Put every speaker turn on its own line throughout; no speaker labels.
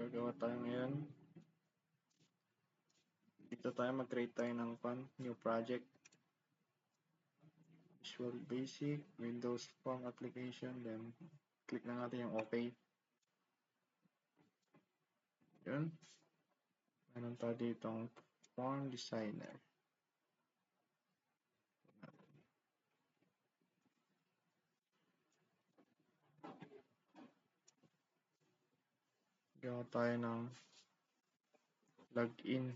Gagawa tayo ngayon. Dito tayo mag-create tayo ng new project. Visual Basic, Windows Form Application, then click na natin yung OK. Yun. Meron tayo ditong Form Designer. Gawa tayo ng login.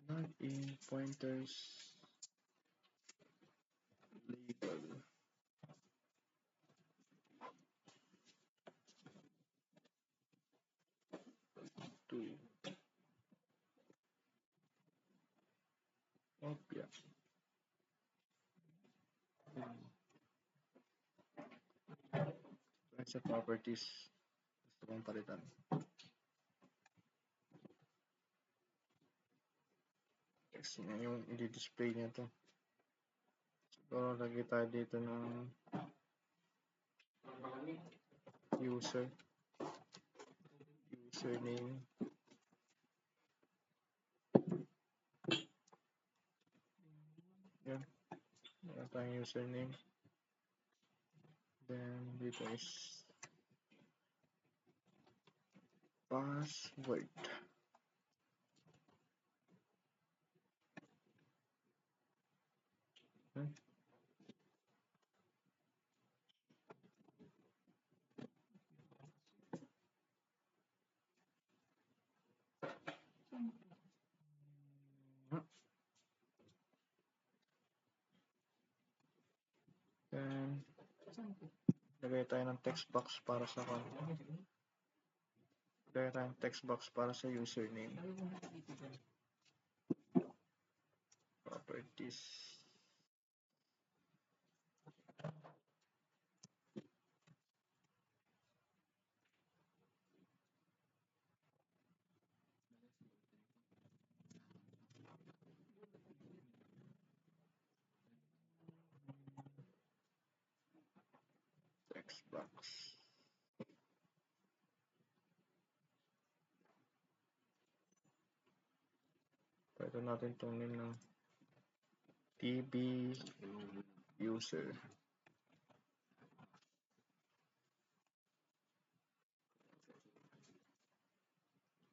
Login pointers label. Opya. Sa properties, gusto kong palitan. Kasi yung i-display niya to. So, lagay tayo dito ng username. Yan. Meron tayong username. Then, dito is password. Okay. Then, lagay tayo ng text box para sa lagay tayo ng text box para sa username. Properties. Text box. Pwede natin itong name ng TB user.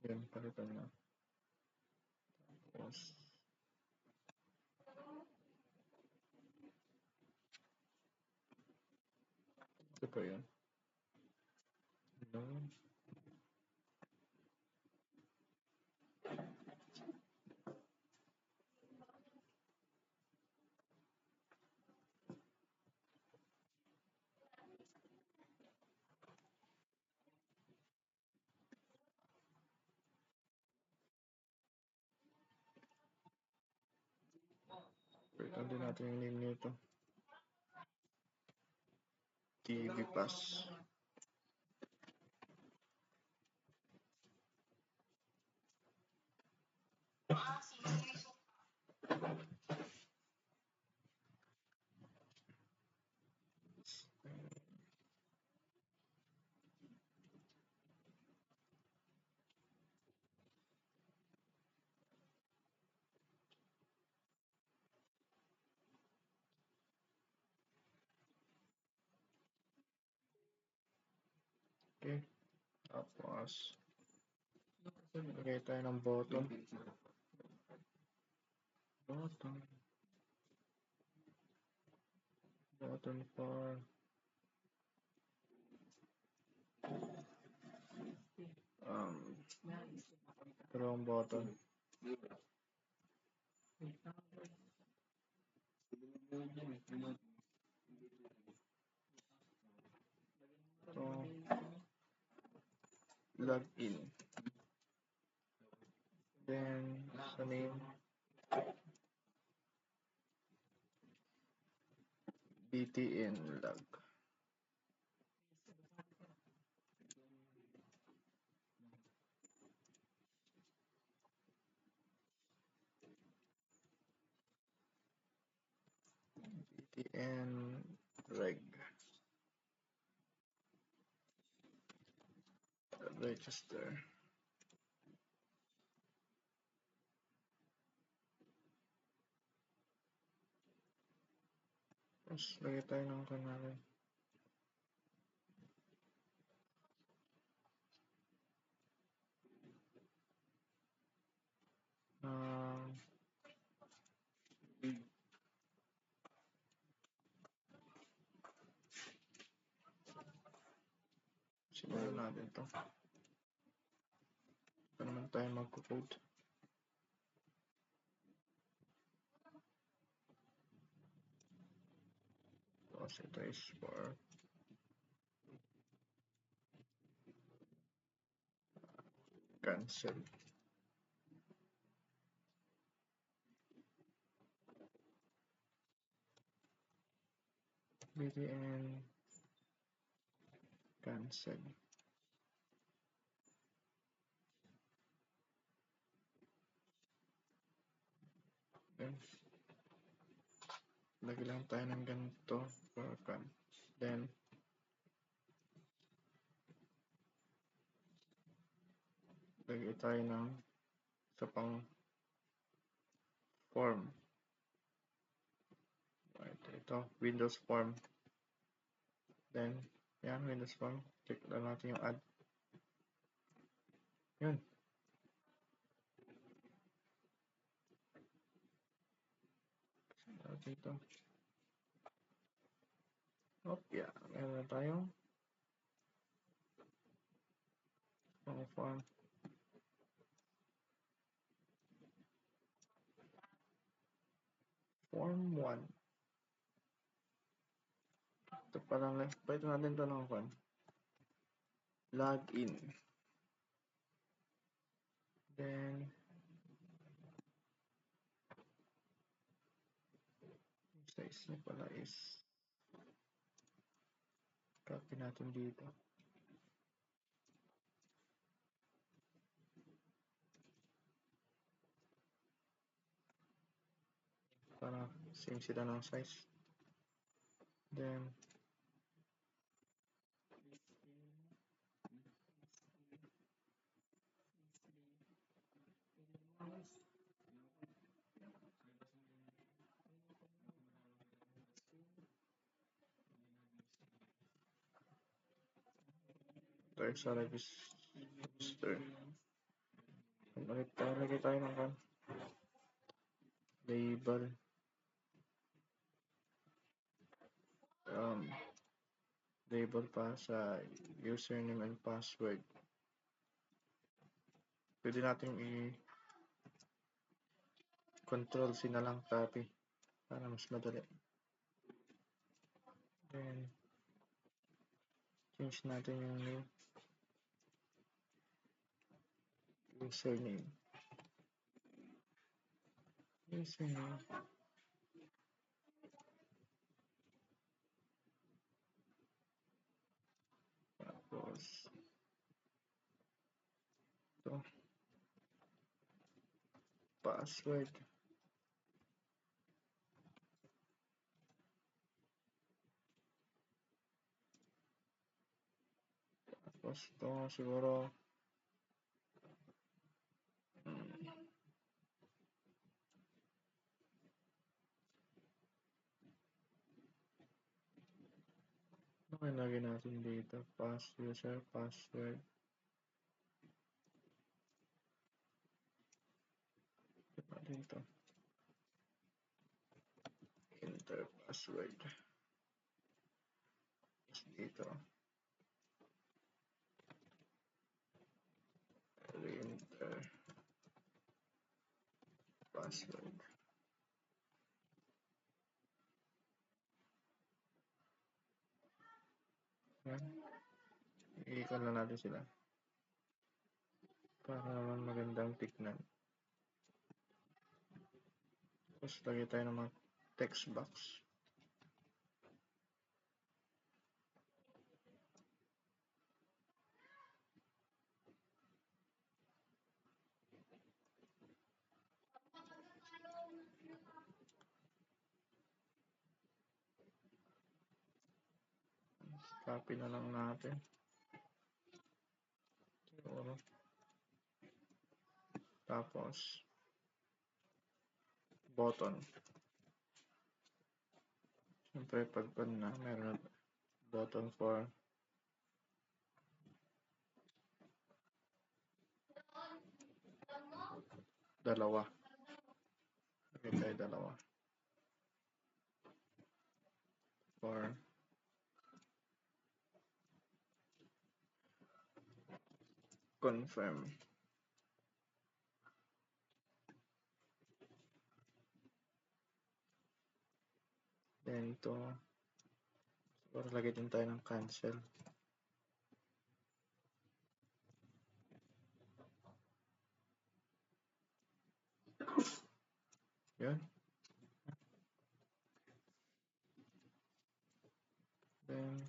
Yan, palitan na. Tapos, ito pa yun. No. Palitan din natin yung name nito. TV Pass. Okay. Tapos, lagay tayo ng button. Button for Chrome button. So, login. Then, sa name, btn log. btn reg. register. Tapos lagay tayo ng kanal. Simulan natin to. Ito naman tayo magko-code. Tapos ito is for cancel. BTN cancel. Then, lagay lang tayo ng ganito for can. Then, lagay tayo ng sa pang form. Ito, Windows form. Then, yan, Windows form. Click lang natin yung add. Yun. Dito. Yeah. Meron na tayong form. Form 1. Ito parang ito natin ito ng form. Login. Then, size niya pala is copy natin dito. Para same sila ng size. Then, tayo sa register. Ulit tayo, lagay tayo ng label. Label pa sa username and password. Pwede natin i-control C na lang, copy para mas madali. Then, change natin yung name. Username. Tapos, ito. Password. Tapos, ito siguro ano lagay natin dito? User password. Dito. Enter password. Dito. Enter password. Yan. I-icon na natin sila. Para naman magandang tignan. Tapos lagay tayo ng mga text box. Copy na lang natin. siguro. Tapos, button. Siyempre, pag na, meron button for dalawa. Okay tayo dalawa. For confirm. Then to, siguro lagay din tayo ng cancel. Yun. Then,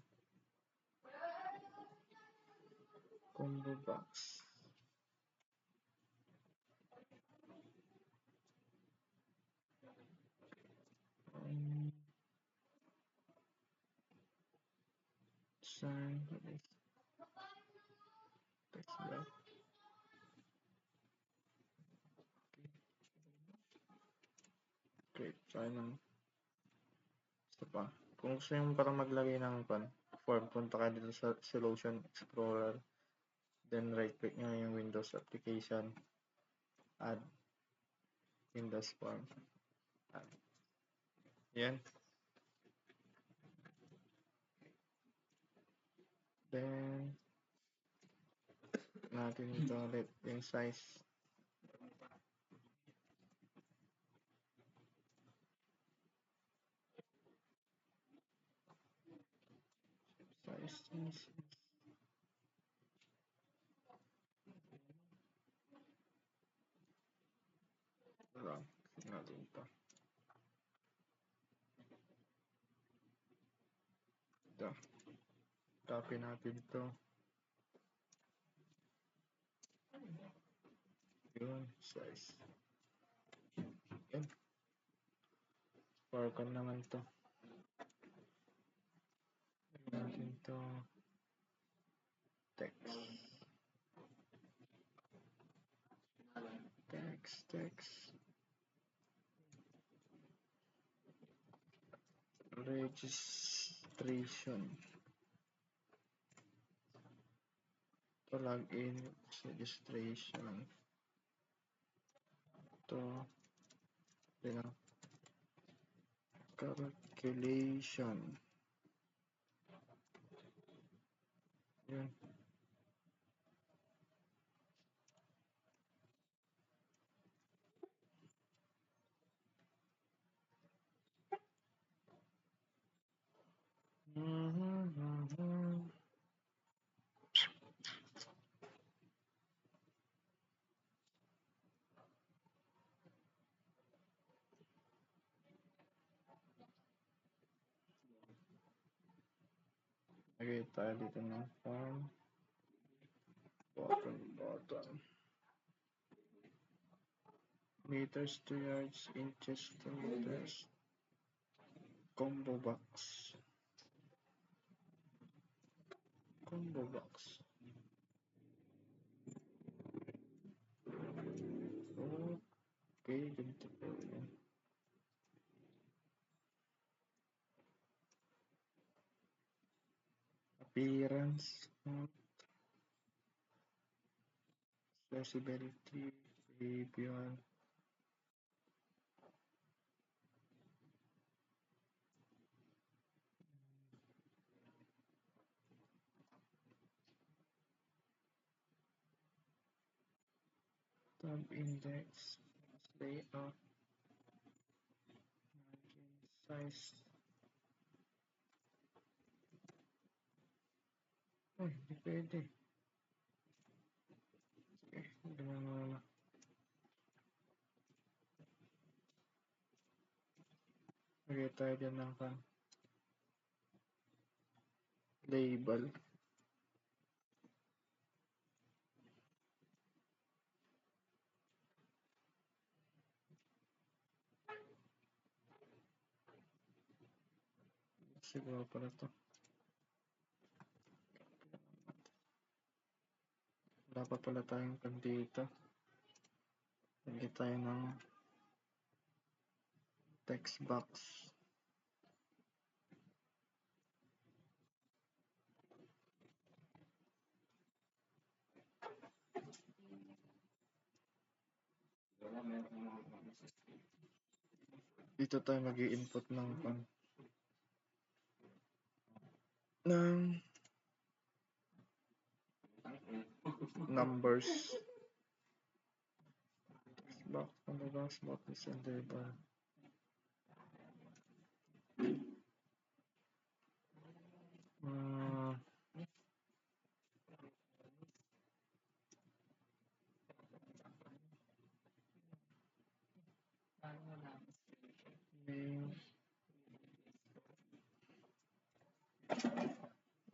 combo box. Sign. Text block. Okay, try ng isa pa. Kung gusto nyo parang maglagay ng form, punta ka dito sa Solution Explorer. Then right-click nyo yung Windows application. Add Windows form. Add. Yan. Then, natin ito ulit yung size. Size. Lang. Natin ito. Ito. Copy natin ito. Yun. Size. Yan. Forcon naman ito. Natin ito. Text. Registration. Ito login. Registration. Ito. Calculation. Yan. Lagay tayo dito ng form. Button. Meters to yards, inches to meters. Combo box. Okay, ganito po yun. Appearance. Accessibility. Behavior. Tab index. Layout. Margin size. Ay, hindi pwede. Sige, hindi na. Lagay tayo dyan ng label. Siguro pala ito. Dapat pala tayong pag dito. Lagyan tayo ng text box. Dito tayo mag-i-input ng numbers. Text box, number box, box, center bar. Name,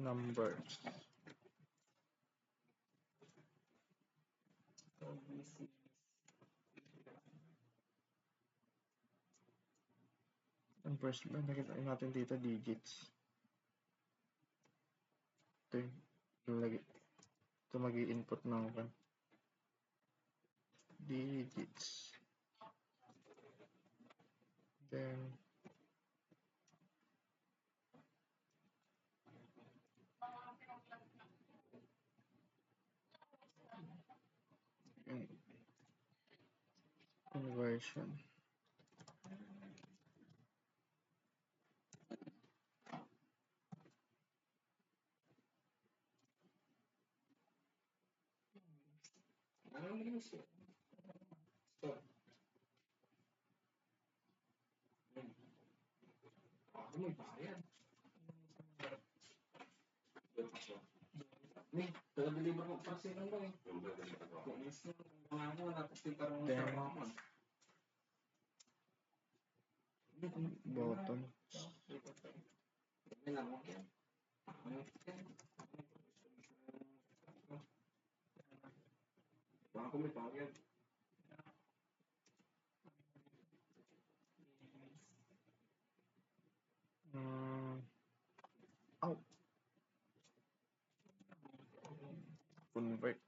numbers. Numbers ba? Nakita natin dito digits. Ito yung lagi. Ito mag-i-input ng digits. Then conversion. Button. Convert.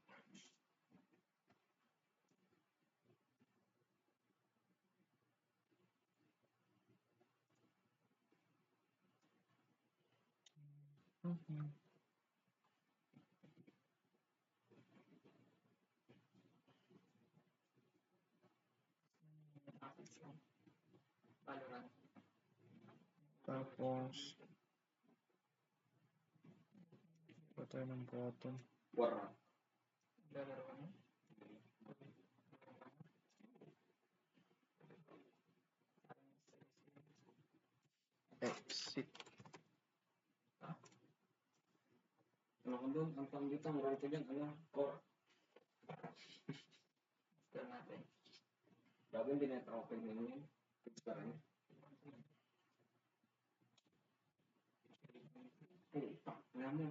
Tapos tayo ng button. Exit.
Ano ko doon? Ang pang dito, marami ko dyan. Ano? Core. Bago hindi na open na yun. Fix pa rin. Alam mo.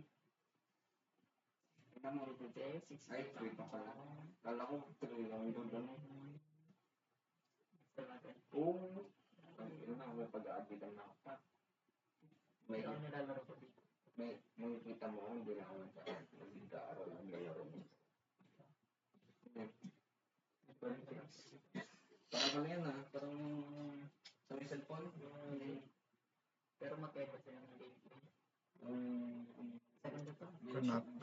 Alam mo, ay, 3 pa pala. Kala ko, 3 lang doon. Oo. Yun na, may pag-a-update ang nakapa. May nilalaro ko dito. May kita mo, hindi na ako nag-aaral ang lalaro mo. Parang ano yan parang sa may cellphone. Pero magkaiba sila ng gameplay.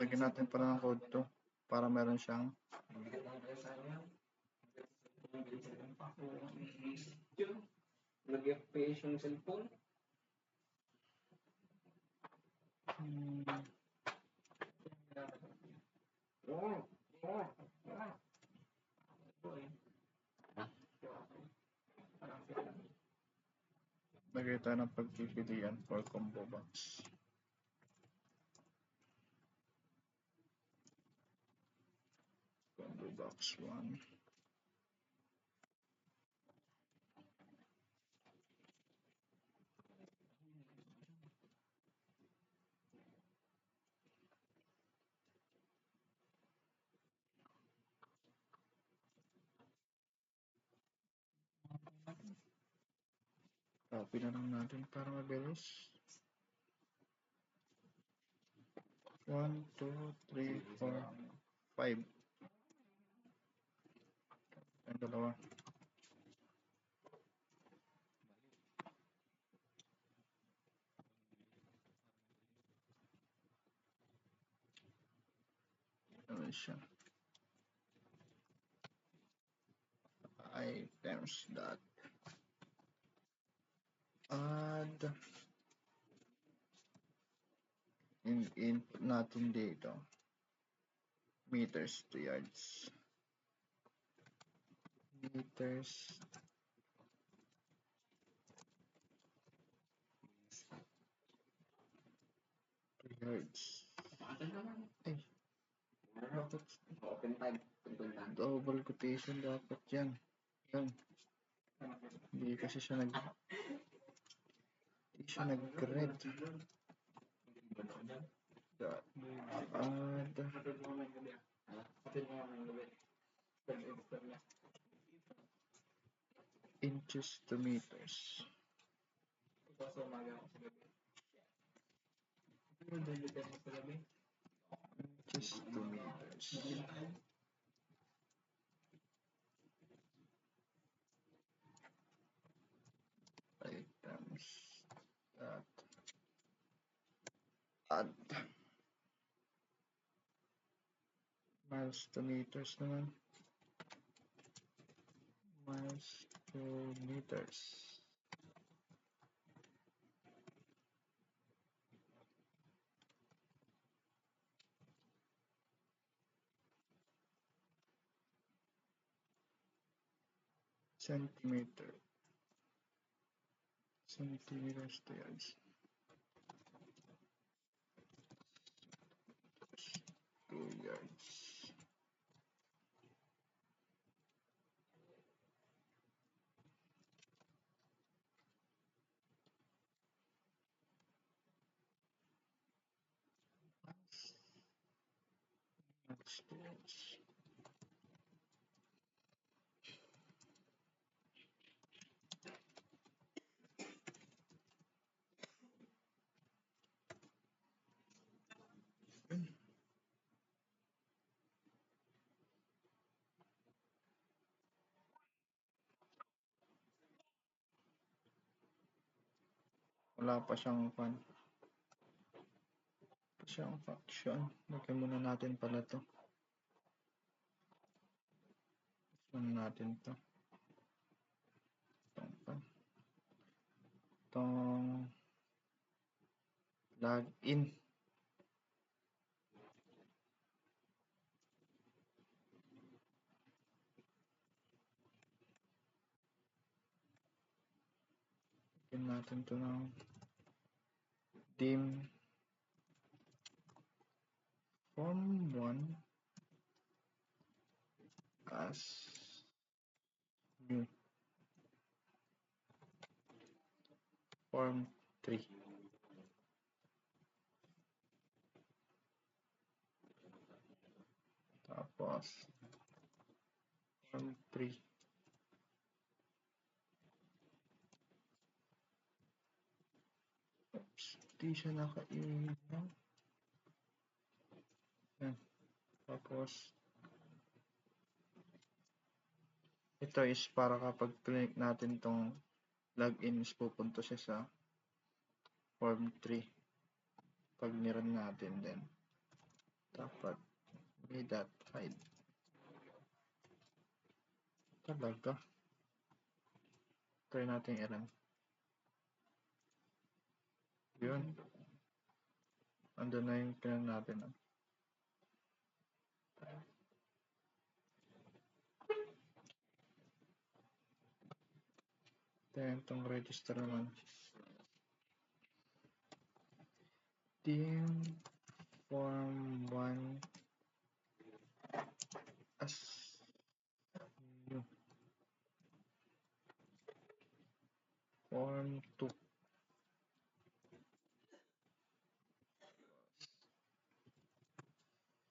Lagyan natin pala ng code to para meron siyang
nag-FPS yung cellphone.
lagay tayo ng pagpipilian for combo box. Combo box 1. Copy na lang natin para mabilis. 1, 2, 3, 4, 5. Ang dalawa. Ano siya? I times that. Add input natin dito. Meters to yards. Meters to yards. Ay, bakit
Open time.
double quotation dapat yan? Yan. Hindi kasi siya nag-red. Add inches to meters. Inches to meters. Items that add miles to meters naman. Miles to meters. Centimeters to yards. To yards. Miles to yards. Wala pa siyang function. Lagyan muna natin pala to. Gusto natin to. Itong login. Lagyan natin to ng dim form 1 as new form 3. Tapos form 3. Oops, di siya naka-ilaw. Yan. Tapos ito is para kapag click natin tong login is pupunta siya sa form 3 pag niran natin din dapat may that hide talaga. Try natin i-run. Yun, andun na yung pinan natin. Then itong register naman, dim form 1 as new form 2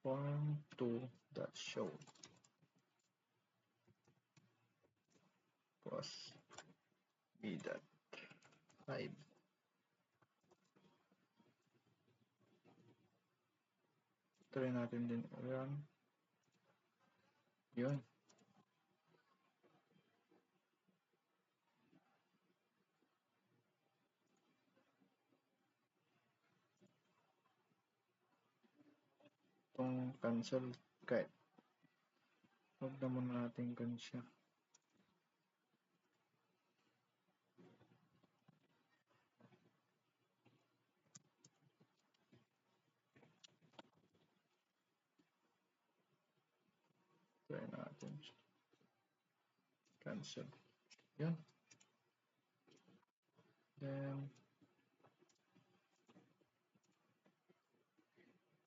form 2 dot show plus b dot 5. Try natin din run. Yun. Itong cancel, kahit huwag naman natin cancel. Try natin. Cancel. Yun. Then,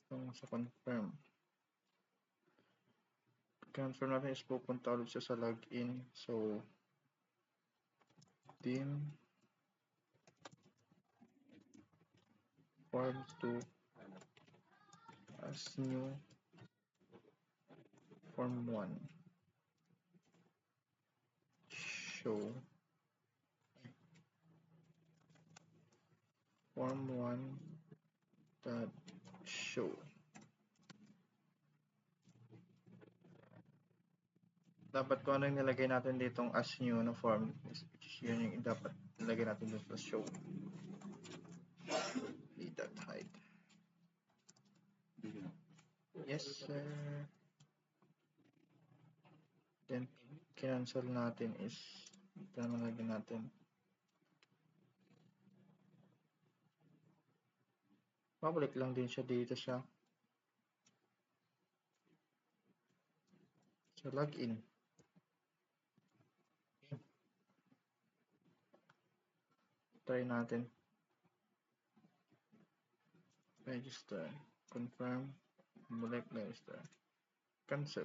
itong sa confirm. Confirm natin is pupunta ulit siya sa login. So, team form 2 as new form 1 show form 1 dot show. Dapat kung ano yung nilagay natin ditong as new na form, yun yung dapat nilagay natin dito sa show. Dot hide. Yes, sir. Then, cancel natin is ito naman lagyan natin. Babalik lang din siya dito sa login. Try natin. Register. Confirm. Balik register. Cancel.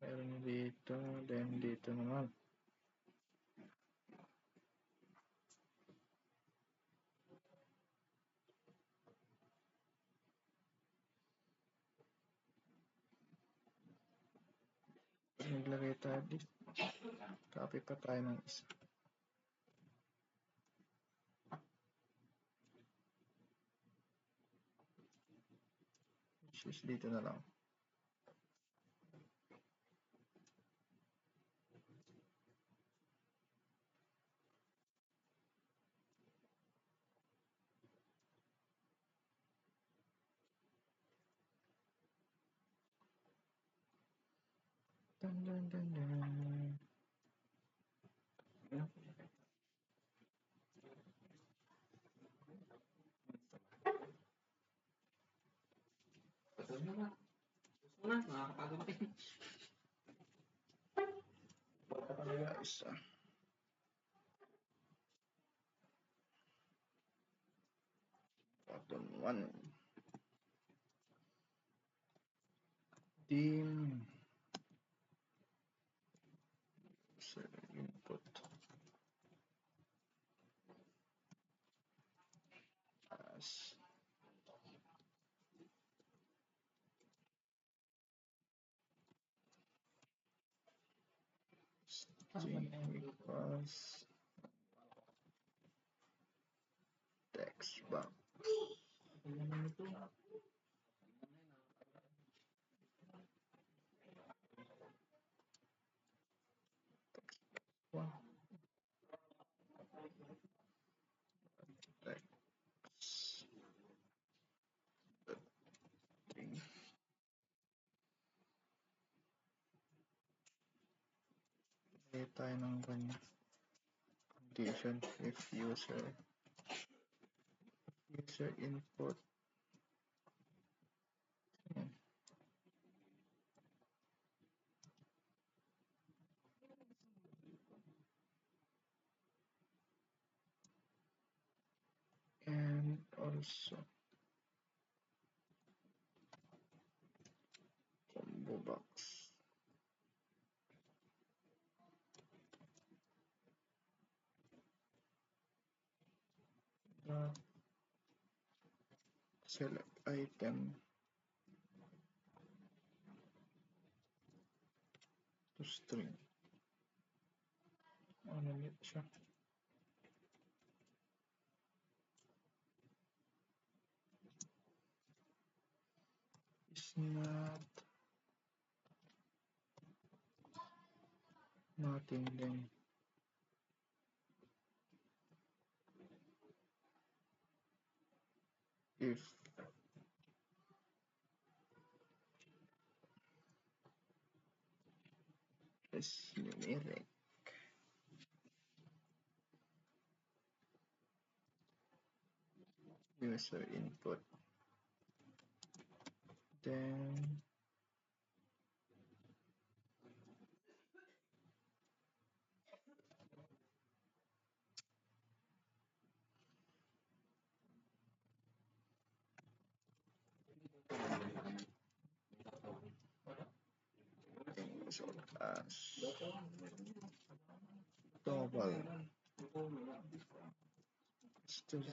Meron dito. Then dito naman. Naglagay tayo dito. Copy pa tayo ng isa. Which is dito na lang. Dun, dun, dun, dun.
Gusto mo na, nakakapagod din.
Isa. Button 1. Team. User input. As string equals text box. Wow. Text. Lagay tayo ng kanya. Condition if user input. And also combo box. Select item to string. Ano ulit siya? natin din. If is numeric, user input, then result as double is to 0.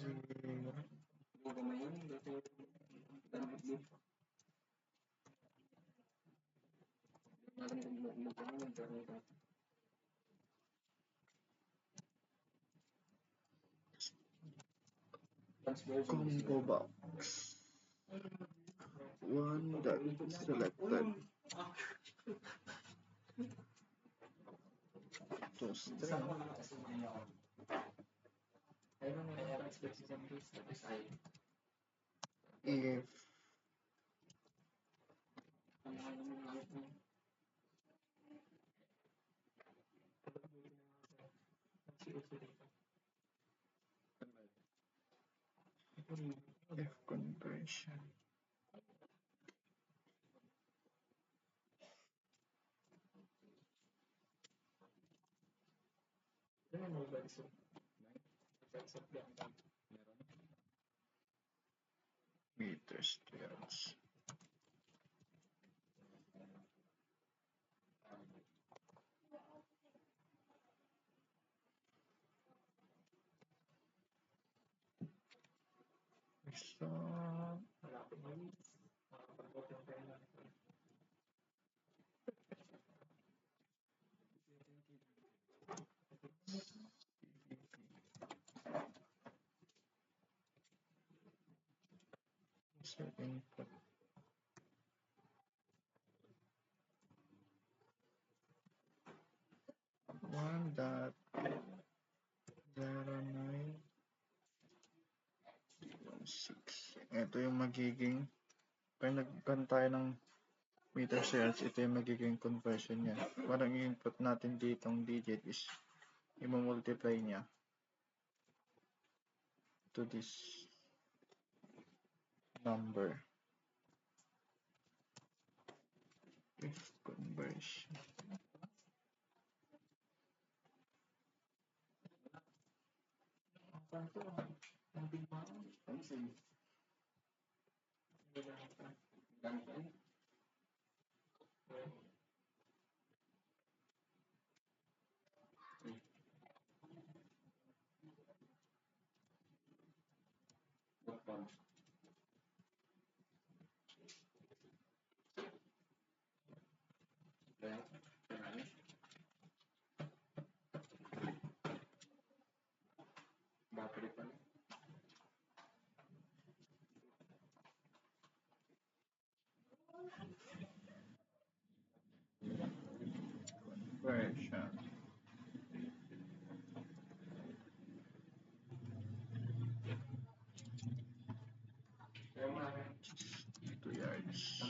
Combo box. One that selected to string if conversion meter strings. So user input one dot 0916. Ito yung magiging pag nag-run tayo ng meter cells, ito yung magiging conversion niya. Parang i-input natin ditong digit is i-multiply niya to this number. If conversion conversion just 2 yards.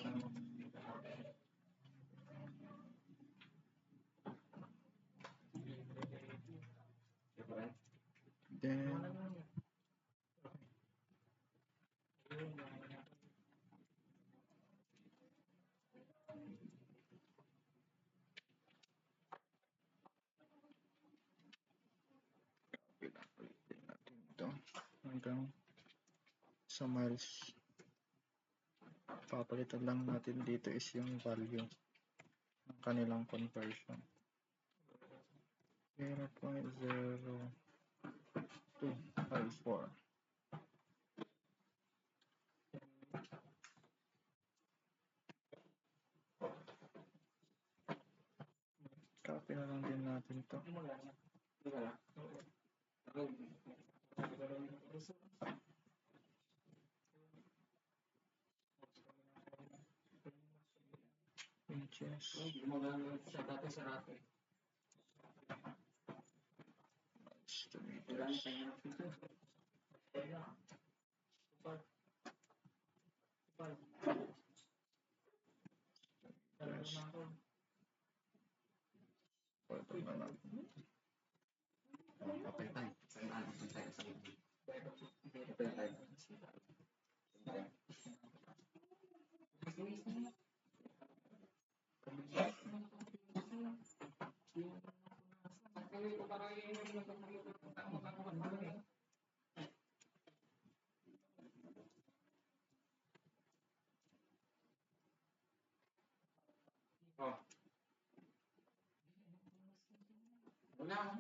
Then ulitin natin ito hanggang sa miles. Papalitan lang natin dito is yung value ng kanilang conversion. 0.0254. Copy na lang din natin ito. Inches. Estimators. Ito na lang.
Open time. Saan open time? Open time. Oh. Wala.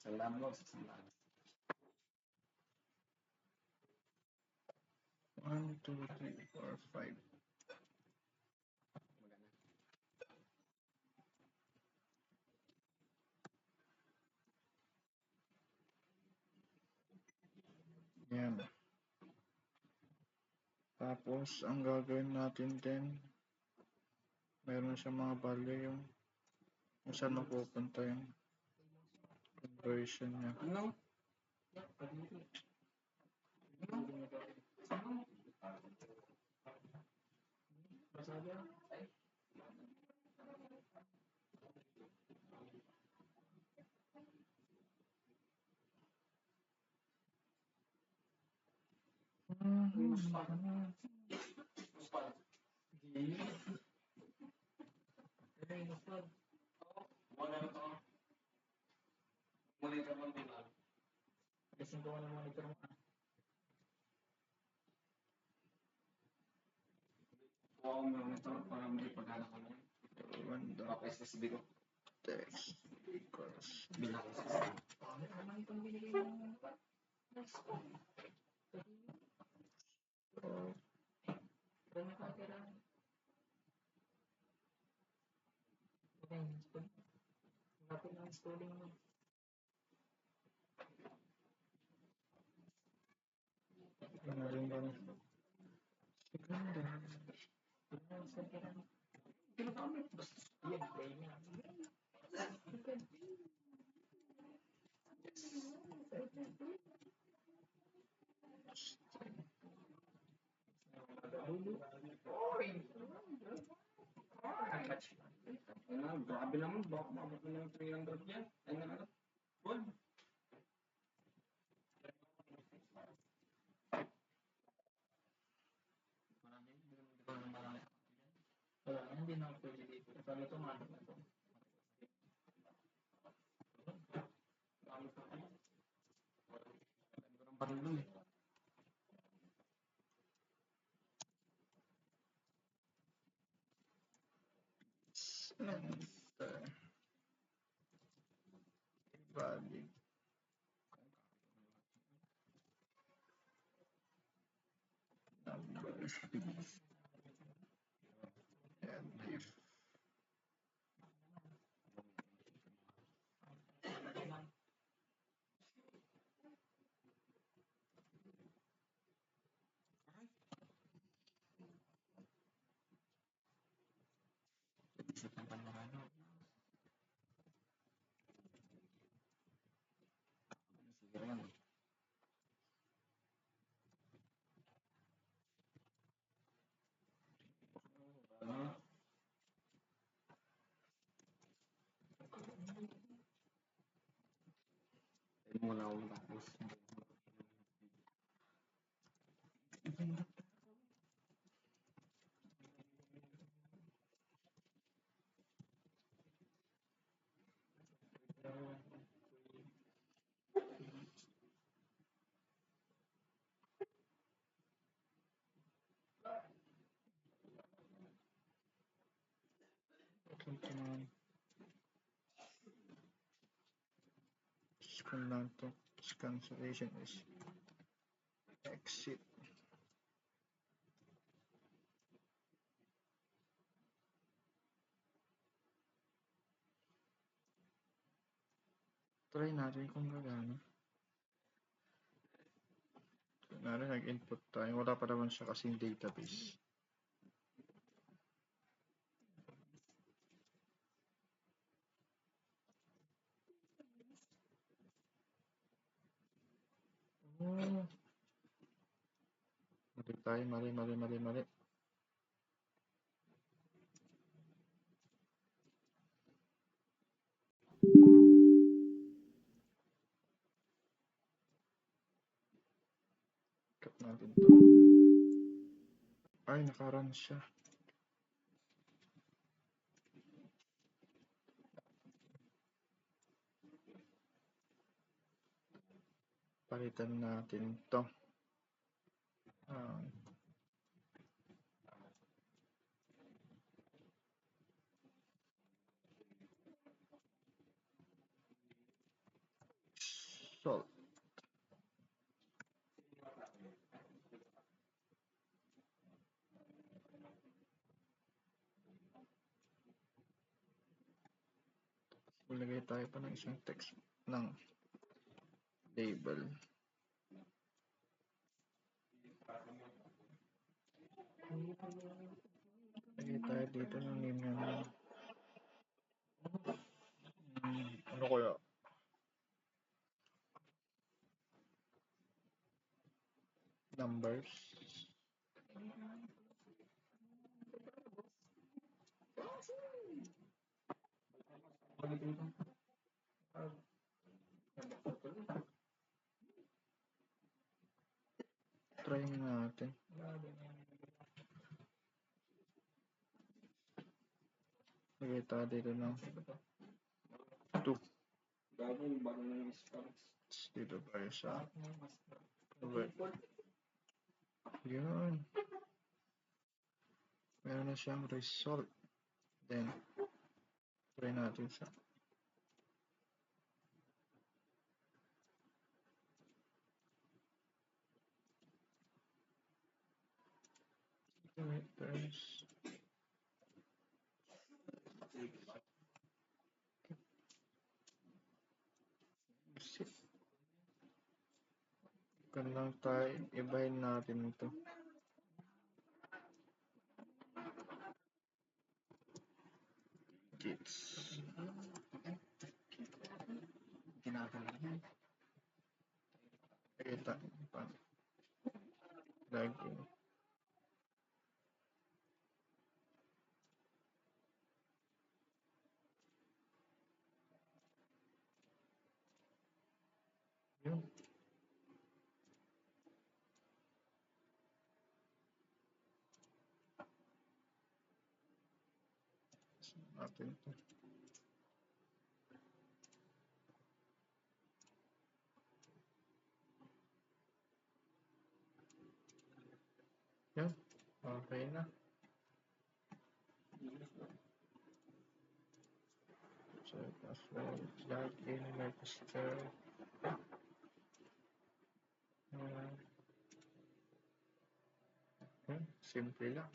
Salam mo, salam.
1, 2, 3, 4, 5. Yan. Tapos, ang gagawin natin din, meron siya mga value yung kung saan mapupunta yung conversion niya.
Ano? Kuha ko monitor para may pagkala ko lang. Papa-SSB ko.
Text equals
Bilang ko sa
ano rin ba? Ganda.
Grabe naman, baka mabot na ng 300 yan. Ay na ano? Good.
Wala, hindi na ako pwede dito. Sabi ito, manok na ito.
Parang
Valid. Numbers. And if
muna akong tapos.
ito naman. cancellation lang to. Cancellation is exit. Try natin kung gagana. Kunwari nag-input tayo, wala pa naman siya kasing database. Mali tayo, mali. Cut natin to. Ay, nakarun siya. Palitan natin to. Salt. Maglagay tayo pa ng isang text ng label. Lagay tayo dito ng name niya. Ano kaya? Numbers. Try natin. Lagay tayo dito ng 2. Dito tayo sa yun. Meron na siyang result. Then, try natin sa meters. Ganun lang tayo. Ibahin natin ito. Gits. Lagay tayo pa. Lagay. Yun. Natin ito. Yan. Okay na. So, password, login, register. Simple lang.